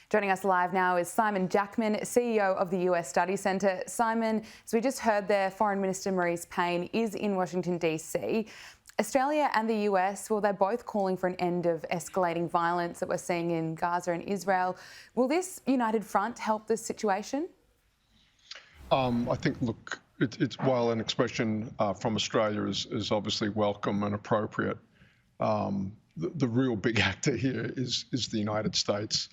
Joining us live now is Simon Jackman, CEO of the US Study Centre. Simon, as we just heard there, Foreign Minister Marise Payne is in Washington, DC. Australia and the US, well, they're both calling for an end of escalating violence that we're seeing in Gaza and Israel. Will this united front help this situation? I think, look, it's while an expression from Australia is obviously welcome and appropriate, the real big actor here is the United States.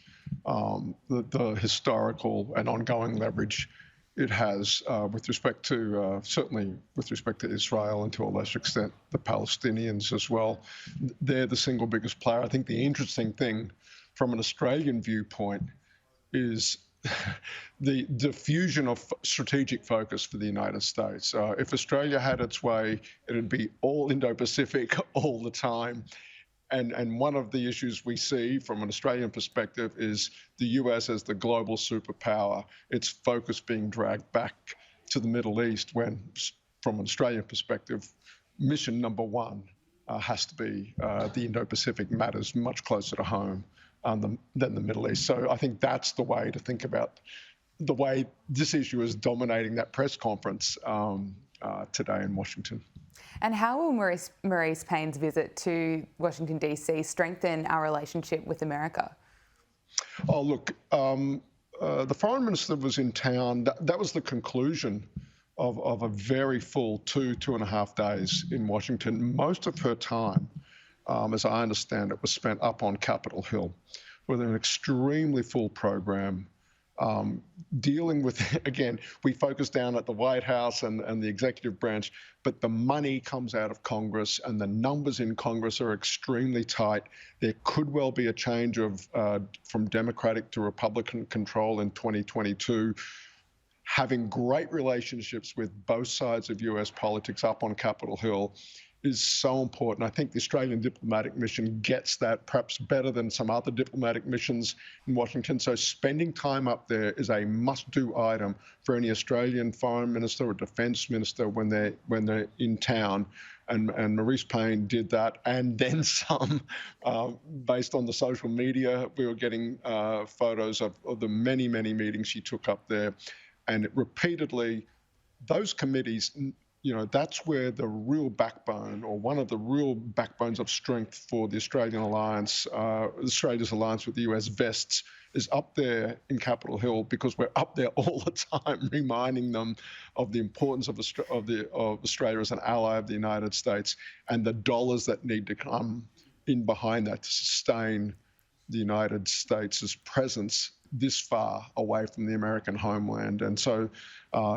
The historical and ongoing leverage it has with respect to, certainly with respect to Israel and to a lesser extent the Palestinians as well. They're the single biggest player. I think the interesting thing from an Australian viewpoint is the diffusion of strategic focus for the United States. If Australia had its way, it'd be all Indo-Pacific all the time. And one of the issues we see from an Australian perspective is the US as the global superpower, its focus being dragged back to the Middle East when, from an Australian perspective, mission number one has to be the Indo-Pacific matters much closer to home than the Middle East. So I think that's the way to think about the way this issue is dominating that press conference today in Washington. And how will Marise Payne's visit to Washington, DC strengthen our relationship with America? Oh, look, the Foreign Minister was in town. That was the conclusion of a very full 2.5 days in Washington. Most of her time, as I understand it, was spent up on Capitol Hill with an extremely full program. Dealing with, again, we focus down at the White House and the executive branch, but the money comes out of Congress and the numbers in Congress are extremely tight. There could well be a change of from Democratic to Republican control in 2022. Having great relationships with both sides of US politics up on Capitol Hill is so important. I think the Australian diplomatic mission gets that perhaps better than some other diplomatic missions in Washington. So spending time up there is a must-do item for any Australian foreign minister or defence minister when they're in town. And Marise Payne did that and then some. Based on the social media, we were getting photos of the many, many meetings she took up there. And repeatedly, those committees, you know, that's where the real backbone, or one of the real backbones of strength for the Australian alliance, Australia's alliance with the US vests, is up there in Capitol Hill, because we're up there all the time reminding them of the importance of Australia as an ally of the United States and the dollars that need to come in behind that to sustain the United States' presence this far away from the American homeland. And so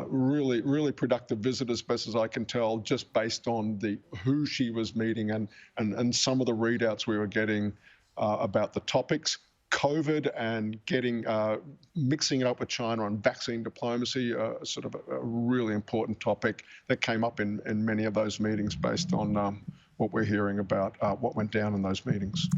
really, really productive visit, as best as I can tell, just based on who she was meeting and some of the readouts we were getting about the topics. COVID and mixing it up with China on vaccine diplomacy, sort of a really important topic that came up in many of those meetings based on what we're hearing about what went down in those meetings.